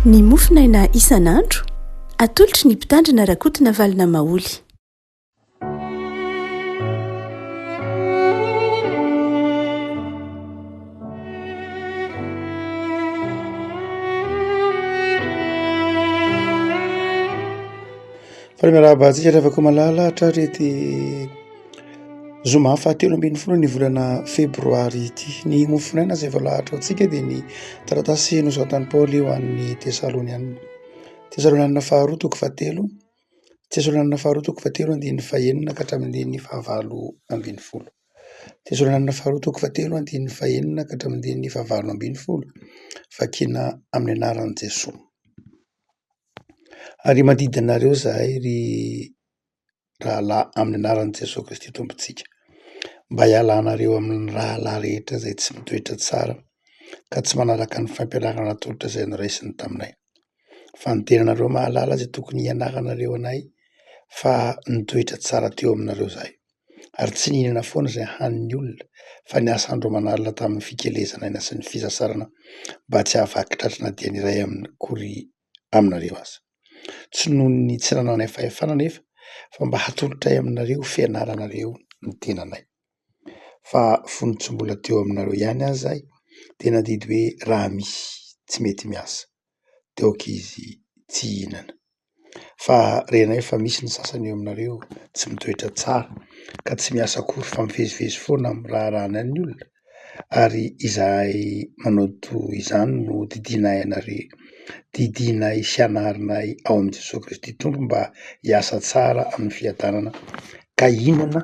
Ny mofinaina isan'andro atolotry ny mpitandrina rakotina valina maoly. Miarabantsika revako malalahatra rety zoma fahatelo ambin'ny folo ny volana febroary ity. Ny mofinaina izay voalahatra antsika dia ny taratasy nosoratan'i Paoly ho an'ny Tesalonianina faharoa toko fahatelo, Tesalonianina faharoa toko fahatelo andininy fahaenina ka hatramin'ny fahavalo ambin'ny folo. Tesalonianina faharoa toko fahatelo andininy fahaenina ka hatramin'ny fahavalo ambin'ny folo. Vakiana amin'ny anaran'i Jesosy. Ary mandidinareo zahay ry rahalahy amin'ny anaran'i Jesosy Kristy tompontsika, mba hialanareo amin'ny rahalahy rehetra izay tsy mitoetra tsara ka tsy manaraka ny fampianarana atolotra izay noraisiny taminay. Fa ny tenanareo mahalala izay tokony hianaranareo anay fa nitoetra tsara teo aminareo zahay. Ary tsy nihinana foana izay hanin'ny olona fa ny asa andromanalina tamin'ny fikelezana aina sy ny fisasarana mba tsy hahavaky tratrana dia ny iray amin'ny kory aminareo aza. Tsy noho ny tsy nananay fahefana nefa fa mba hatolotray aminareo fianaranareo ny tenanay. Fa fonotsim-bola teo aminareo ihany aza zahay dia nandidy hoe raha misy tsy mety miasa teo ankizy tsy hihinana. Fa renay fa misy ny sasany eo aminareo tsy mitoetra tsara ka tsy miasa akory fa mivezivezy foana amin'ny raharahana ny olona. Ary izahay manao toy izany no didianay sy hanarinay ao amin'i Jesosy Kristy tompo mba hiasa tsara amin'ny fiadanana ka hinana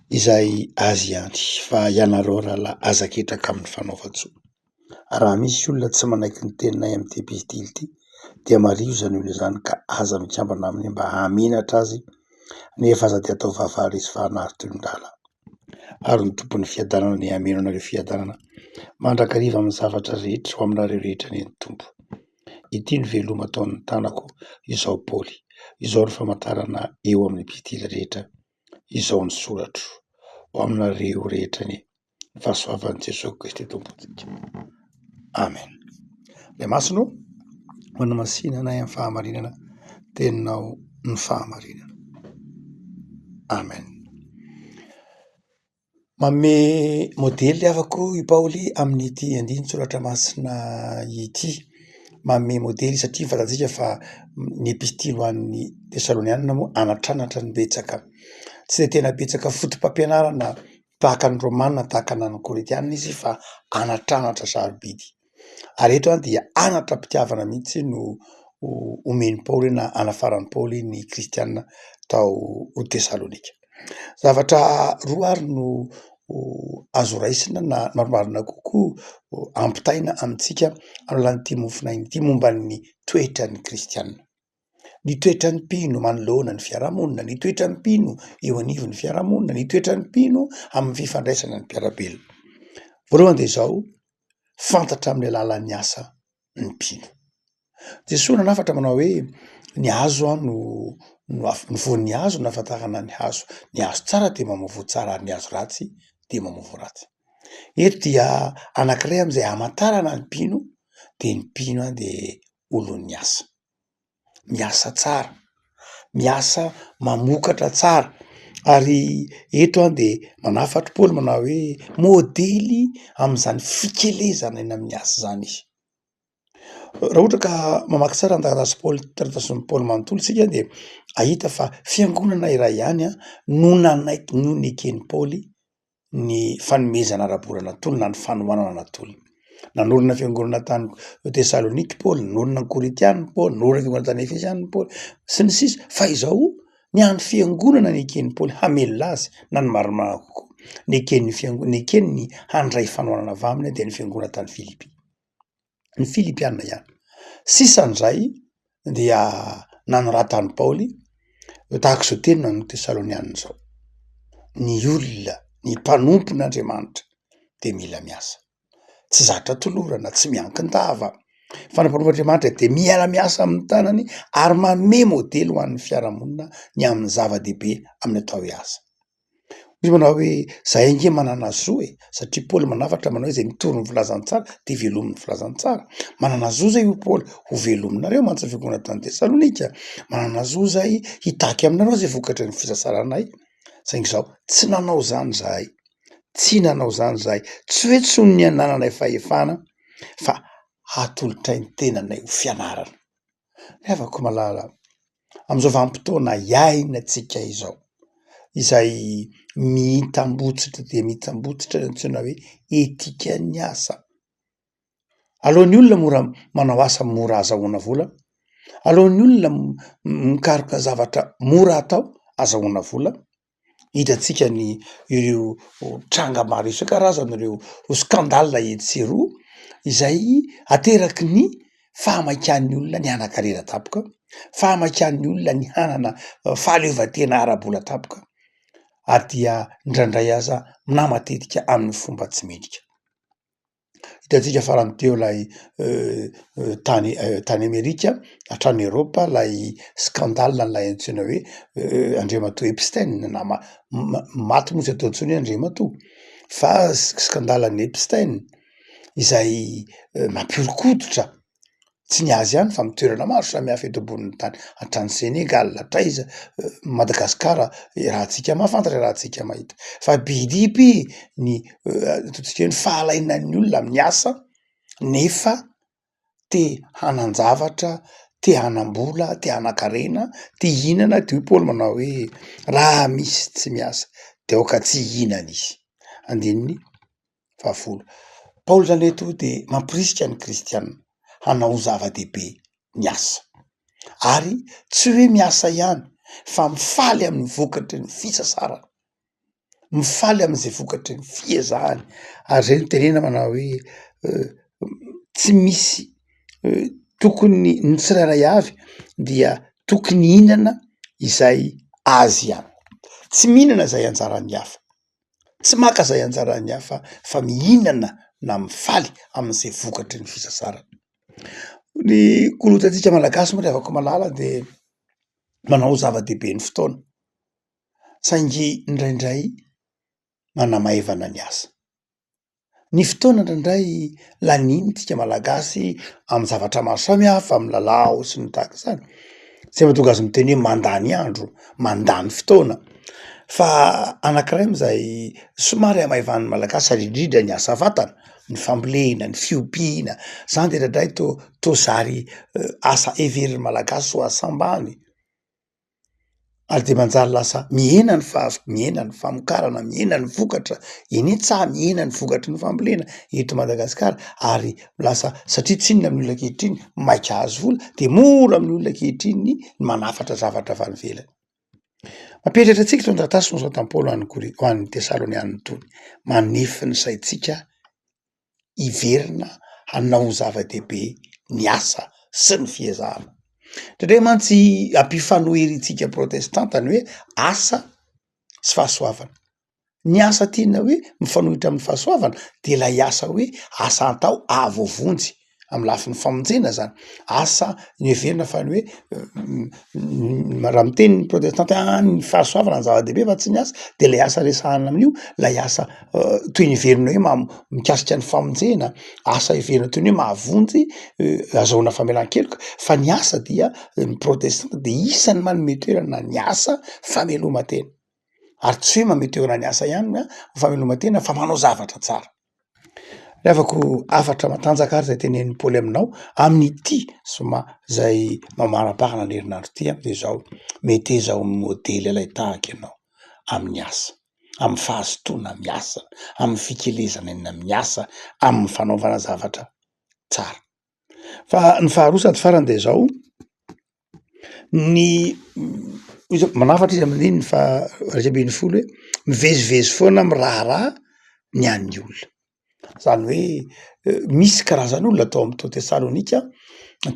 izay azy ihany. Fa ianareo rahalahy aza ketraka amin'ny fanaova-tsoa. Raha misy olona tsy manaiky ny teninay amin'ity epistily ity dia mario izany olona izany ka aza mikambana aminy mba hamenatra azy nefa aza dia atao vavahary izy fa hanary tolon-dala. Ary ny tompon'ny fiadanana ny hameno anareo fiadanana mandrakariva amin'ny zavatra rehetra ho aminareo rehetra ny tompo. Ity ny veloma ataon'ny tanako izao Paoly, izao ny famantarana eo amin'ny epistily rehetra, izao ny soratro ho aminareo rehetra ny fahasoavan'i Jesosy Kristy tompontsika. Amen. Le masino manamasina anay amin'ny fahamarinana teninao ny fahamarinana. Amen. Manome modely avako i Paoly amin'ity andiny soratra masina ity. Manome modely satria fantatsika fa ny epistily ho an'ny Tesalonianina moa anatranatra ny betsaka. Tsy dia tena betsaka fotom-pampianarana tahaka ny Romanina, tahaka ny Koritianina izy fa anatranatra sarobidy. Ary eto dia anatram-pitiavana mihitsy no omeny Paoly na anafaran'ny Paoly ny kristianina tao Tesalonika. Zavatra roa ary no azo raisina na marimarina kokoa ampitaina amintsika amin'ity mofinaina ity momba ny toetran'ny kristianina. Ny toetran'ny mpino manoloana ny fiarahamonina, ny toetran'ny mpino eo anivon'ny fiarahamonina, ny toetran'ny mpino amin'ny fifandraisana ny mpiarabelona. Voalohany dia izao, fantatra amin'ny alalan'ny asa ny mpino. Jesosy nanafatra manao hoe ny hazo ny voan'ny hazo no ahafantarana ny hazo. Ny hazo tsara dia mamovo tsara ary ny hazo ratsy dia mamovo ratsy. Eto dia anankiray amin'izay hamantarana ny mpino dia ny mpino dia olon'ny asa. Miasa tsara, miasa mamokatra tsara. Ary eto dia manafatra Paoly manao hoe modely amin'izany fikelezana eny amin'ny asa izany izy. Raha ohatra ka mamaky tsara ny taratasy Paoly manontolo isika dia ahita fa fiangonana iray ihany no nekeny Paoly ny fanomezana ara-bolana tolona na ny fanohanana natolony. Nanorina fiangonana tany Tesalonika Paoly, nanorina ny Koritianina Paoly, nanorina fiangonana tany Efesianina Paoly sy ny sisa. Fa izao ny an'ny fiangonana nekeny Paoly hamelona azy na ny maromaro kokoa. Nekeny ny handray fanohanana avy aminy dia ny fiangonana tany Filipi. Ny Filipianina ihany. Sisan'izay dia nanoratany Paoly tahaka izao teny ny Tesalonianina izao. Ny olona, ny mpanompon'Andriamanitra dia mila miasa. Tsy zatra tolorana, tsy miankin-tava. Fa ny mpanompon'Andriamanitra dia miala miasa amin'ny tanany ary manome modely ho an'ny fiarahamonina ny amin'ny zava-dehibe amin'ny atao asa. izy manao hoe zahay nge manana zo satria Paoly manavatra manao hoe zay mitory ny filazantsara de velomin'ny filazantsara. Manana zo zay io Paoly ho velominareo mantsy fiangonana tany Tesalonika. Manana zo zay hitaky aminareo zay vokatry ny fisasaranay. Saingy zao tsy nanao zany zahay. Tsy nanao zany zahay. Tsy hoe tsy ny anananay fahefana fa hatolotrainy tenanay ho fianarana. Afaka malala am'izao vanim-potoana iaina tsika izao izay mitambotsitra de mitambotsitra antsoina hoe etika ny asa. Alohan'ny olona mora manao asa mora azahoana vola, alohan'ny olona mikaroka zavatra mora atao azahoana vola. Hitantsika ny ireo tranga maro isan-karazany, ireo skandala etsy roa izay ateraky ny fahamakian'ny olona ny hana-karera tapoka, fahamakian'ny olona ny hanana fahaleovantena ara-bola tapoka, ary dia indrandray aza na matetika amin'ny fomba tsy mendrika. Hitantsika farany teo lay tany Amerika hatrany Eropa lay skandala lay antsoina hoe Andriamatoa Epstein na maty moa tsy atao intsony hoe Andriamatoa fa skandalan'ny Epstein izay mampiorokoditra tsy ny azy ihany fa mitoerana maro samihafa eto ambonin'ny tany, hatrany Senegal, hatraiza Madagasikara, rahantsika mahafantatra, rahantsika mahita fa bidipy ny ataontsika hoe ny fahalainan'ny olona amin'ny asa nefa te hanan-javatra, te hanam-bola, te hanan-karena, te hihinana. De hoe Paoly manao hoe raha misy tsy miasa de aoka tsy hihinana izy. Andininy 10. Paoly zany eto de mampirisika ny kristianina hanao zava-dehibe ny asa, ary tsy hoe miasa ihany fa mifaly amin'ny vokatry ny fisasarana, mifaly amin'izay vokatry ny fiezahany. Ary zay no tenena manao hoe tsy misy tokony ny tsirairay avy dia tokony hihinana izay azy ihany, tsy mihinana zay anjaran'ny hafa, tsy maka zay anjaran'ny hafa fa mihinana na mifaly amin'izay vokatry ny fisasarana. Ny kolontsaintsika malagasy moa rehefa malala de manao zava-dehibe ny fotoana, saingy indraindray manamaivana ny asa. Ny fotoana indraindray laninitsika malagasy amin'ny zavatra maro samihafa, amin'ny lalao sy ny tahaka izany, zay mahatonga azy miteny hoe mandany andro, mandany fotoana. Fa anankiray am'izay somary amaivan'ny malagasy ary indrindra ny asa vatana, ny fambolena, ny fiompiana, zany de indraindray to zary asa heverin'ny malagasy ho asam-bany. Ary de manjary lasa mihena ny mihena ny famokarana, mihena ny vokatra, eny tsa mihena ny vokatry ny fambolena eto Madagasikara, ary lasa satria tsy inona amin'ny olona ankehitriny maika hazo vola de mora amin'ny olona ankehitriny ny manafatra zavatra avy any ivelany. Mampieritratra antsika itony taratasy moa zao tam Paoly ho an'ny Tesalonianina tony, manefy ny saitsika hiverina hanao zava-dehibe ny asa sy ny fiezahana. Ndraindray mantsy ampifanoheritsika protestantany hoe asa sy fahasoavana. Ny asa tiana hoe mifanohitra amin'ny fahasoavana de ilay asa hoe asa atao avovonjy amin'ny lafin'ny famonjena zany. Asa ny heverina fa ny hoe raha miteny ny protestanta ny fahasoavana ny zava-dehibe fa tsy ny asa, de lay asa resahana amin'io lay asa toy ny heverina hoe mikasika ny famonjena, asa heverina toy ny hoe mahavonjy azahoana famelan-keloka. Fa ny asa dia ny protestanta de isany manome toerana ny asa fameloma-tena, ary tsy hoe manome toerana ny asa ihany fameloma-tena fa manao zavatra tsara. Rehavako afatra matanjaka ary zay tenenin'ny Paoly aminao amin'ity zay mamarapahana ny herinandro ty de zao mety zao modely lay tahaka ianao amin'ny asa, amin'ny fahazotoana amin'ny asa, amin'ny fikelezana eny amin'ny asa, amin'ny fanaovana zavatra tsara. Fa ny faharoa sady farany de zao ny manafatra izy amin'iny fa raika ambin'ny folo hoe mivezivezy foana miraharaha ny an'ny olona. Zany hoe misy karazan'olona atao amin'ny Tesalonika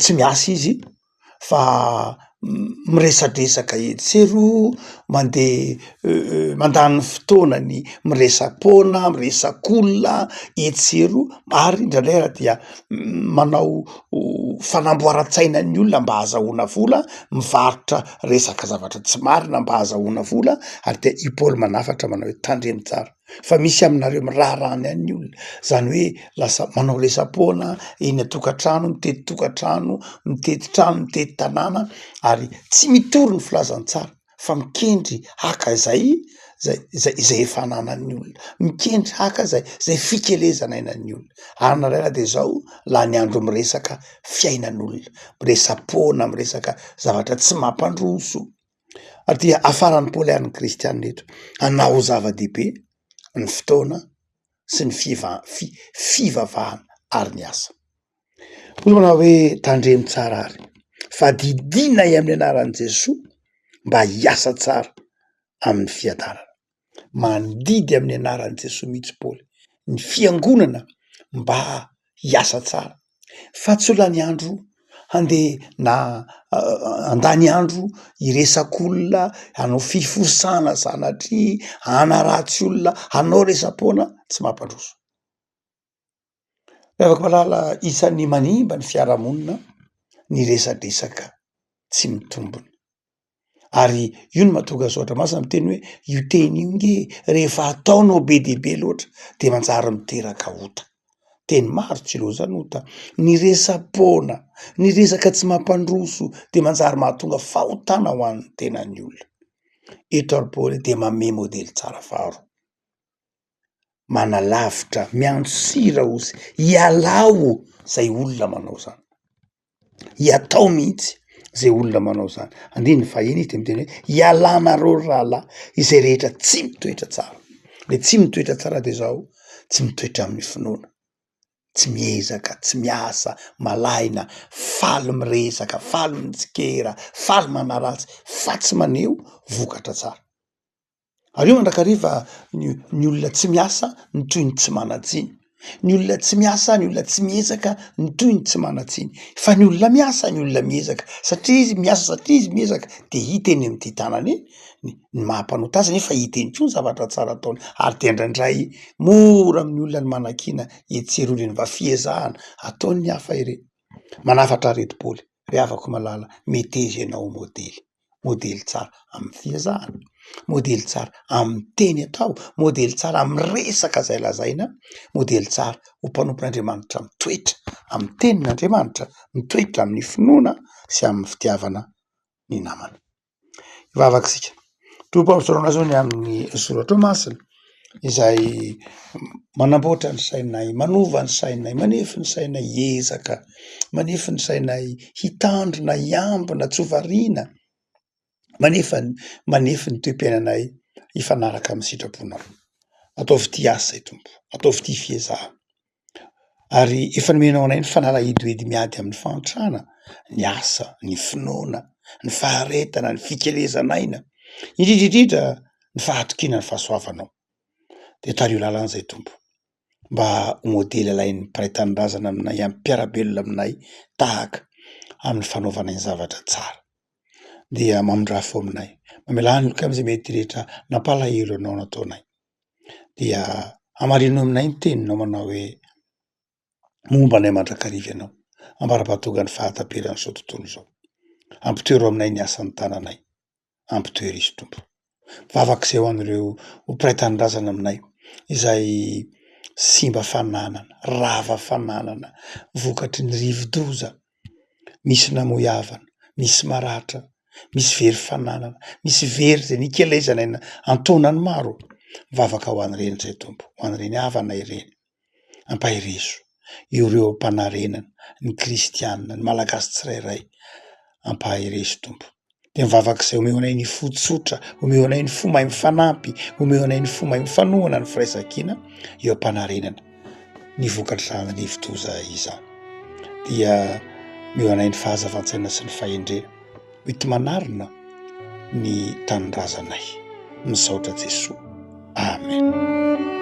tsy miasa izy fa miresadresaka etseroa, mandeha mandany fotoanany miresapona miresak'olona etsero ary indraindray dia manao fanamboaran-tsainan'ny olona mba hahazahoana vola mivarotra resaka zavatra tsy marina mba hahazahoana vola ary de i Paoly manafatra manao hoe tandremo tsara fa misy aminareo miraharany an'ny olona zany hoe lasa manao resapona eny atokantrano mitety tokantrano mitety trano mitety tanàna ary tsy mitory ny filazany tsara fa mikendry haka zay efa ananan'ny olona mikendry haka zay fikelezana ainan'ny olona ary nareo de zao la ny andro miresaka fiainan'olona miresapona miresaka zavatra tsy mampandroso ary dia afaran'ny Paoly ary ny kristianina eto hanao zava-dehibe ny fotoana sy ny fivavahana ary ny asa hoy manao hoe tandremo tsara ary fa didina amin'ny anaran'i Jesoa mba hiasa tsara amin'ny fiadarana mandidy amin'ny anaran'i Jesoa mihitsy Paoly ny fiangonana mba hiasa tsara fa tsy ho lany andro handeha na andany andro iresak'olona hanao fiforsana sanatry hanaratsy olona hanao resapona tsy mampandroso afaka malala isan'ny manimba ny fiarahamonina ny resadresaka tsy mitombona ary io no mahatonga Zotra Masina miteny hoe io teny io nge rehefa ataonao be dehibe loatra de manjary miteraka ota teny maro tsilozany ota ny resapona ny resaka tsy mampandroso de manjary mahatonga fahotana ho an'ny tenan'ny olona eto ary Paoly de manome modely tsara faharo manalavitra miantso sira ozy hialao zay olona manao zany hiatao mihitsy zay olona manao zany andiny fahiny izy de miteny hoe hialanareo rahalahy izay rehetra tsy mitoetra tsara le tsy mitoetra tsara de zao tsy mitoetra amin'ny finoana tsy miezaka tsy miasa malaina faly miresaka faly mitsikera faly manaratsy fa tsy maneho vokatra tsara ary io mandrakariva ny olona tsy miasa ny toy ny tsy manatsiny ny olona tsy miasa ny olona tsy miezaka ny toy ny tsy manatsiny fa ny olona miasa ny olona miezaka satria izy miasa satria izy miezaka de hita eny amin'ny tanany ny mahampanota azy nefa hita eny koa ny zavatra tsara ataony ary de indraindray mora amin'ny olona ny manakina etseroleny mba fiezahana ataony ny hafa ireny manafatra reto Paoly re afaka malala metezy ianao modely tsara amin'ny fiezahana modely tsara amin'ny teny atao modely tsara amin'ny resaka zay lazaina modely tsara ho mpanompon'Andriamanitra mitoetra amin'ny tenin'Andriamanitra mitoetra amin'ny finoana sy amin'ny fitiavana ny namana ivavakasika tompampisorona zao ny amin'ny Soratra Masina izay manamboatra ny sainay manova ny sainay manefy ny sainay hiezaka manefy ny sainay hitandrina hiambina tsy hovariana manefy ny toe-piainanay hifanaraka amin'ny sitraponao ataovy ty asa zay tompo ataovy ty fiezahana ary efa nomenao anay ny fanalahidy miady amin'ny fantrana ny asa ny finoana ny faharetana ny fikelezanaina indrindra ny fahatokina ny fahasoavanao de tario lalan'izay tompo mba ho modely alain'ny mpiray tanindrazana aminay amin'ny mpiarabelona aminay tahaka amin'ny fanaovana ny zavatra tsara dia mamondrafo aminay mamelany loka am'izay mety rehetra nampalahelo anao nataonay dia amarino aminay ny teninao manao hoe momba anay mandrakariva ianao ambara-pahatonga ny fahataperan'ny zao tontolo zao ampitoero aminay ny asan'ny tananay ampitoero izy tompo vavak'izay ho an'ireo ho mpiray tanindrazana aminay izay simba fananana rava fananana vokatry ny rivo-doza misy namoiavana misy maratra misy very fananana misy very zay nikelezana antonany maro vavaka ho an'ireny zay tompo ho an'ireny havana ireny ampahireso ireo mpanarenana ny kristianina ny malagasy tsirairay ampahireso tompo de mivavak'izay omeo anay ny fotsotra omeo anay ny fo mahay mifanampy omeo anay ny fo mahay mifanohana ny firaisan-kina eo am-panarenana ny vokatra ny rivo-doza izany dia omeo anay ny fahazavan-tsaina sy ny fahendrena hoety manarina ny tanindrazanay misaotra Jesoa. Amen.